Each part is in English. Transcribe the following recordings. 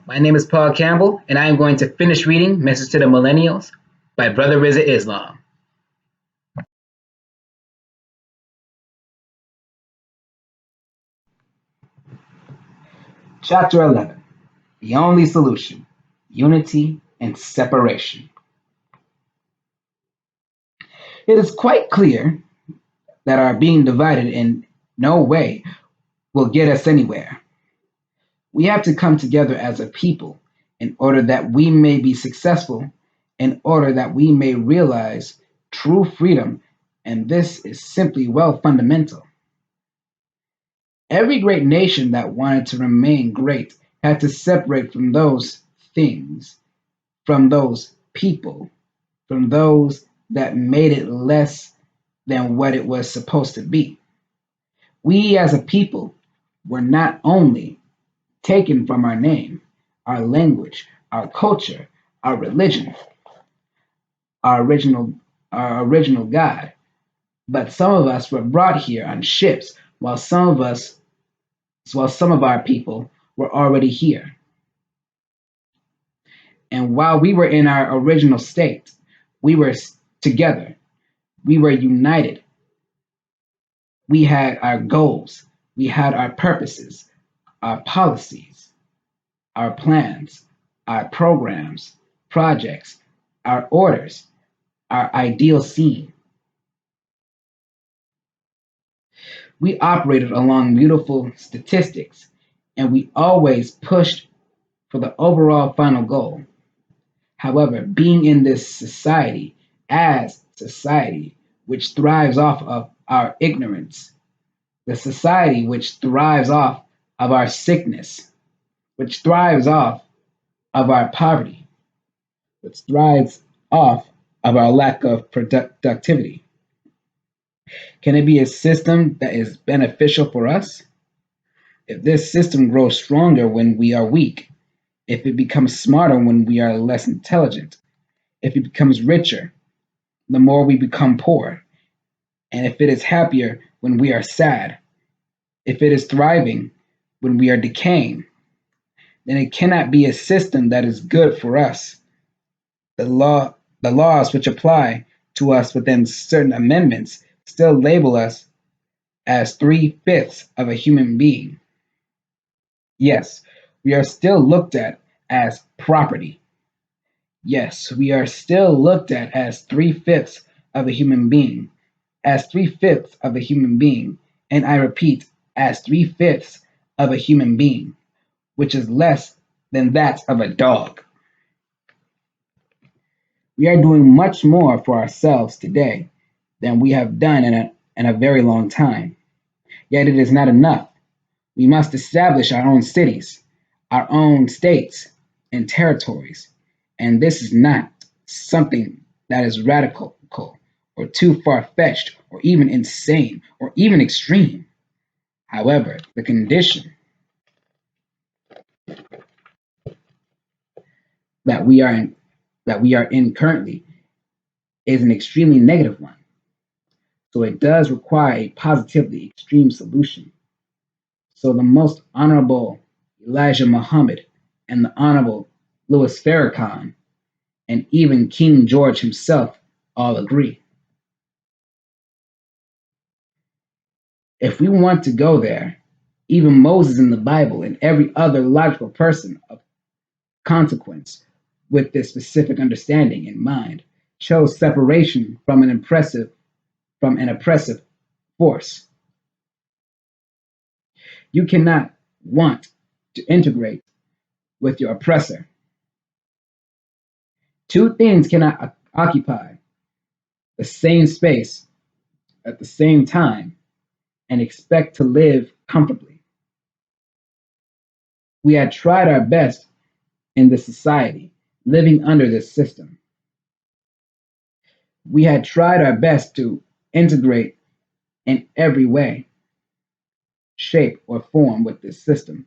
My name is Paul Campbell, and I am going to finish reading Message to the Millennials by Brother Rizza Islam. Chapter 11. The Only Solution: Unity and Separation. It is quite clear that our being divided in no way will get us anywhere. We have to come together as a people in order that we may be successful, in order that we may realize true freedom, and this is simply fundamental. Every great nation that wanted to remain great had to separate from those things, from those people, from those that made it less than what it was supposed to be. We as a people were not only taken from our name, our language, our culture, our religion, our original God, but some of us were brought here on ships while some of our people were already here. And while we were in our original state, we were together, we were united, we had our goals, we had our purposes, our policies, our plans, our programs, projects, our orders, our ideal scene. We operated along beautiful statistics, and we always pushed for the overall final goal. However, being in this society, as society, which thrives off of our ignorance, the society which thrives off of our sickness, which thrives off of our poverty, which thrives off of our lack of productivity. Can it be a system that is beneficial for us? If this system grows stronger when we are weak, if it becomes smarter when we are less intelligent, if it becomes richer the more we become poor, and if it is happier when we are sad, if it is thriving when we are decaying, then it cannot be a system that is good for us. The laws which apply to us within certain amendments still label us as three-fifths of a human being. Yes, we are still looked at as property. Yes, we are still looked at as three-fifths of a human being, as three-fifths of a human being, and I repeat, as three-fifths of a human being, which is less than that of a dog. We are doing much more for ourselves today than we have done in a very long time. Yet it is not enough. We must establish our own cities, our own states and territories. And this is not something that is radical or too far fetched or even insane or even extreme. However, the condition that we are in currently is an extremely negative one. So it does require a positively extreme solution. So the most honorable Elijah Muhammad and the honorable Louis Farrakhan and even King George himself all agree. If we want to go there, even Moses in the Bible and every other logical person of consequence with this specific understanding in mind chose separation from an oppressive force. You cannot want to integrate with your oppressor. Two things cannot occupy the same space at the same time and expect to live comfortably. We had tried our best in this society, living under this system. We had tried our best to integrate in every way, shape, or form with this system.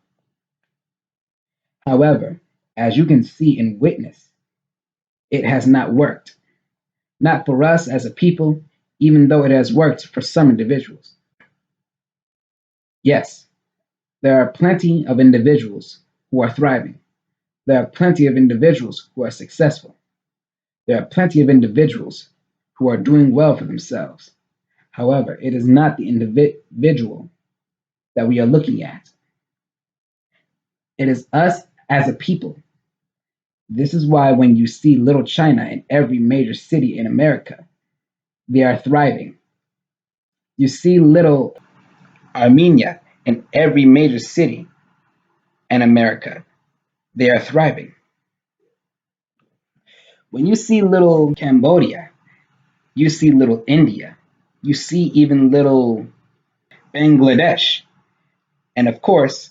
However, as you can see and witness, it has not worked. Not for us as a people, even though it has worked for some individuals. Yes, there are plenty of individuals who are thriving, There are plenty of individuals who are successful. There are plenty of individuals who are doing well for themselves. However, it is not the individual that we are looking at. It is us as a people. This is why when you see little China in every major city in America, they are thriving. You see little Armenia in every major city in America, they are thriving. When you see little Cambodia, you see little India, you see even little Bangladesh. And of course,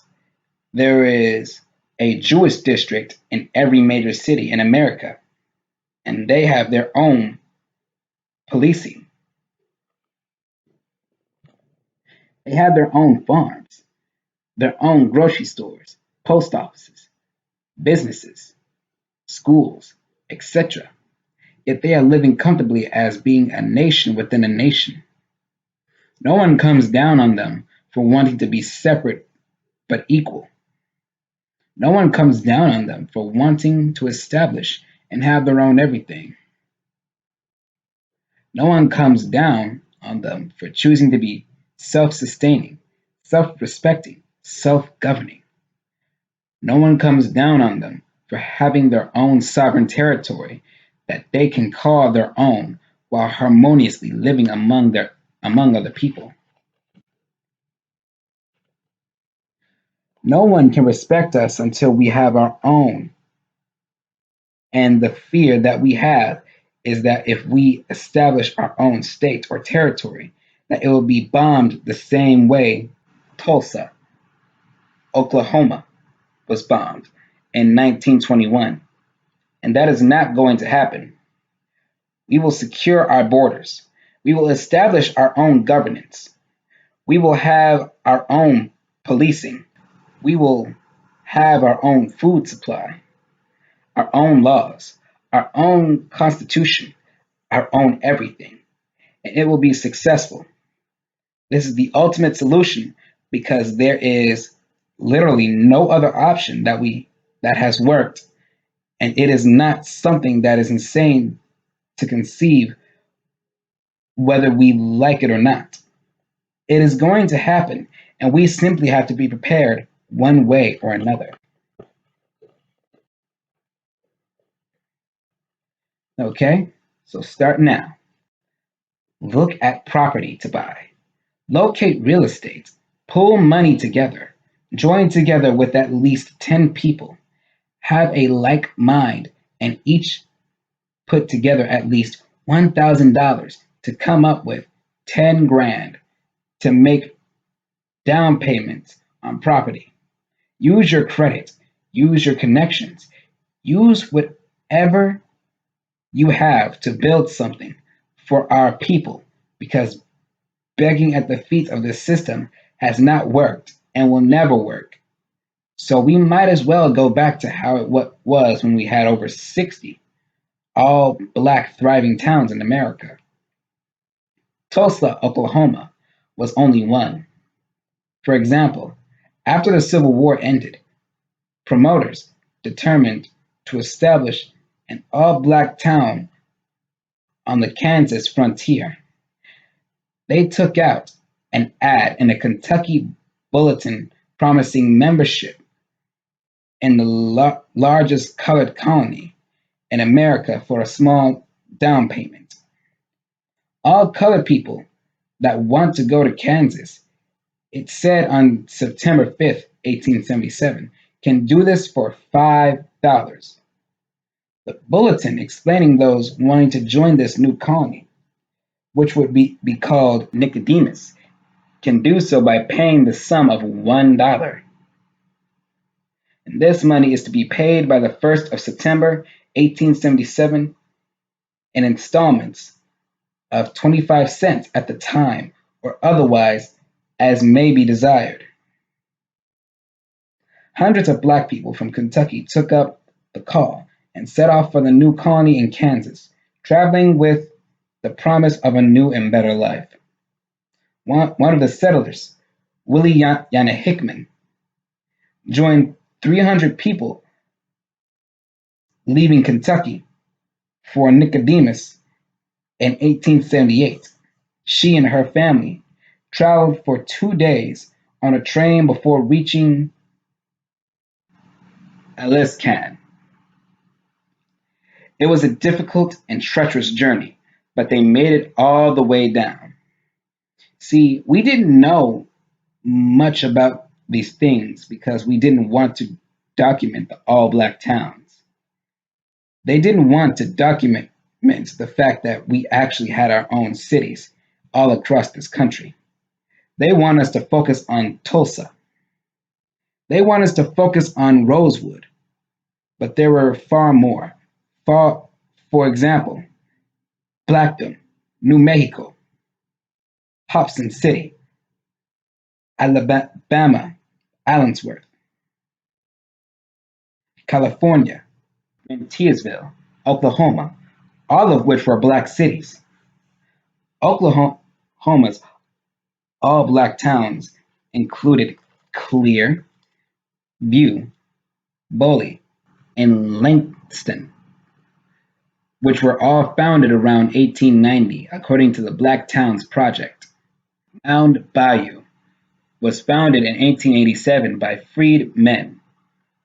there is a Jewish district in every major city in America, and they have their own policing. They have their own farms, their own grocery stores, post offices, businesses, schools, etc. Yet they are living comfortably as being a nation within a nation. No one comes down on them for wanting to be separate but equal. No one comes down on them for wanting to establish and have their own everything. No one comes down on them for choosing to be self sustaining, self respecting, self governing. No one comes down on them for having their own sovereign territory that they can call their own while harmoniously living among other people. No one can respect us until we have our own, and the fear that we have is that if we establish our own state or territory, that it will be bombed the same way Tulsa, Oklahoma was bombed in 1921. And that is not going to happen. We will secure our borders. We will establish our own governance. We will have our own policing. We will have our own food supply, our own laws, our own constitution, our own everything. And it will be successful. This is the ultimate solution because there is literally no other option that has worked, and it is not something that is insane to conceive whether we like it or not. It is going to happen, and we simply have to be prepared one way or another. Okay? So start now. Look at property to buy. Locate real estate. Pull money together. Join together with at least 10 people. Have a like mind and each put together at least $1,000 to come up with 10 grand to make down payments on property. Use your credit, use your connections, use whatever you have to build something for our people because begging at the feet of the system has not worked and will never work. So we might as well go back to how it was when we had over 60 all black thriving towns in America. Tulsa, Oklahoma was only one. For example, after the Civil War ended, promoters determined to establish an all black town on the Kansas frontier. They took out an ad in a Kentucky bulletin promising membership in the largest colored colony in America for a small down payment. All colored people that want to go to Kansas, it said on September 5th, 1877, can do this for $5. The bulletin explaining those wanting to join this new colony, which would be called Nicodemus, can do so by paying the sum of $1. And this money is to be paid by the 1st of September 1877 in installments of 25 cents at the time or otherwise as may be desired. Hundreds of black people from Kentucky took up the call and set off for the new colony in Kansas, traveling with the promise of a new and better life. One of the settlers, Willie Yana Hickman, joined 300 people leaving Kentucky for Nicodemus in 1878. She and her family traveled for 2 days on a train before reaching Aliscan. It was a difficult and treacherous journey, but they made it all the way down. See, we didn't know much about these things because we didn't want to document the all black towns. They didn't want to document the fact that we actually had our own cities all across this country. They want us to focus on Tulsa. They want us to focus on Rosewood, but there were far more. For, for example, Blackton, New Mexico, Hobson City, Alabama, Allensworth, California, and Tiyersville, Oklahoma, all of which were black cities. Oklahoma's all black towns included Clear, View, Boley, and Langston, which were all founded around 1890 according to the Black Towns Project. Mound Bayou was founded in 1887 by freed men,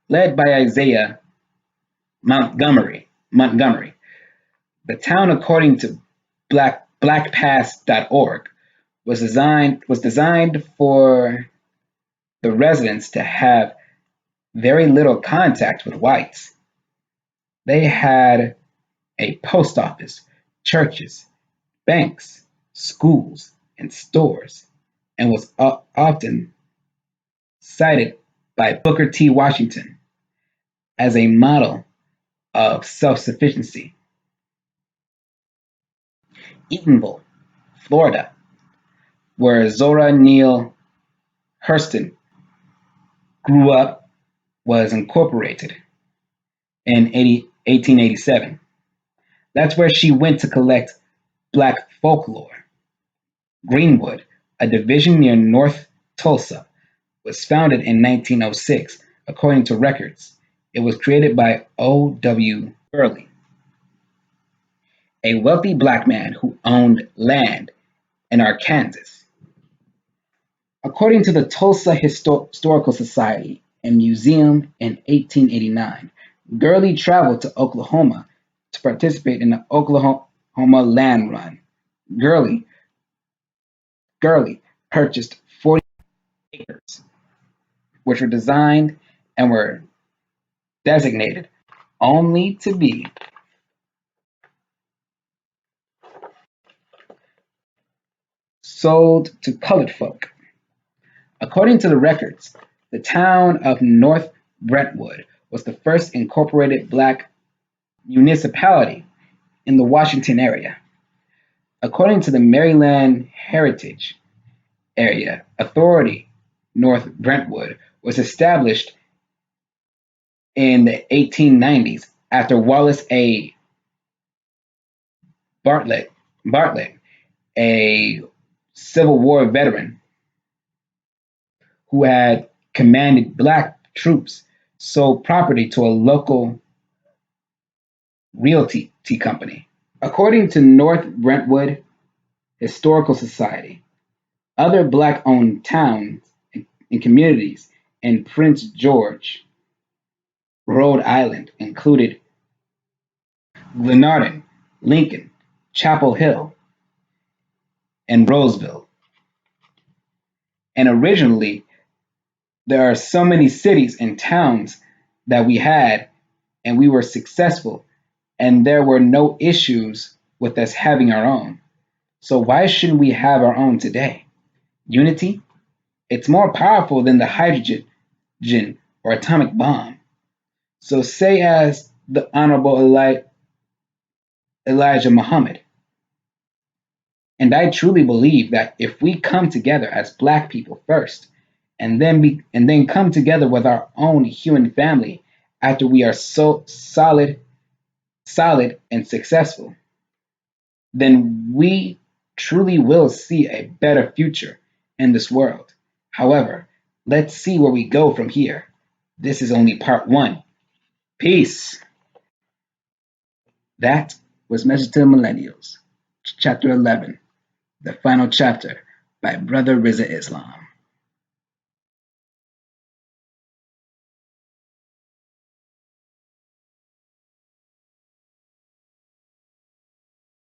led by Isaiah Montgomery. The town, according to blackpass.org, was designed for the residents to have very little contact with whites. They had a post office, churches, banks, schools, and stores, and was often cited by Booker T. Washington as a model of self sufficiency. Eatonville, Florida, where Zora Neale Hurston grew up, was incorporated in 1887. That's where she went to collect black folklore. Greenwood, a division near North Tulsa, was founded in 1906, according to records. It was created by O. W. Burley, a wealthy black man who owned land in Arkansas. According to the Tulsa Historical Society and Museum in 1889, Gurley traveled to Oklahoma to participate in the Oklahoma Land Run. Gurley, Gurley purchased 40 acres, which were designed and were designated only to be sold to colored folk. According to the records, the town of North Brentwood was the first incorporated black municipality in the Washington area. According to the Maryland Heritage Area Authority, North Brentwood was established in the 1890s after Wallace A. Bartlett, a Civil War veteran who had commanded black troops, sold property to a local realty company. According to North Brentwood Historical Society, other black owned towns and communities in Prince George, Rhode Island included Glenarden, Lincoln, Chapel Hill, and Roseville. And originally, there are so many cities and towns that we had, and we were successful, and there were no issues with us having our own. So why shouldn't we have our own today? Unity? It's more powerful than the hydrogen or atomic bomb. So say as the Honorable Elijah Muhammad. And I truly believe that if we come together as black people first, and then come together with our own human family after we are so solid and successful, then we truly will see a better future in this world. However, let's see where we go from here. This is only part one. Peace. That was Message to the Millennials, Chapter 11, the final chapter by Brother Rizza Islam.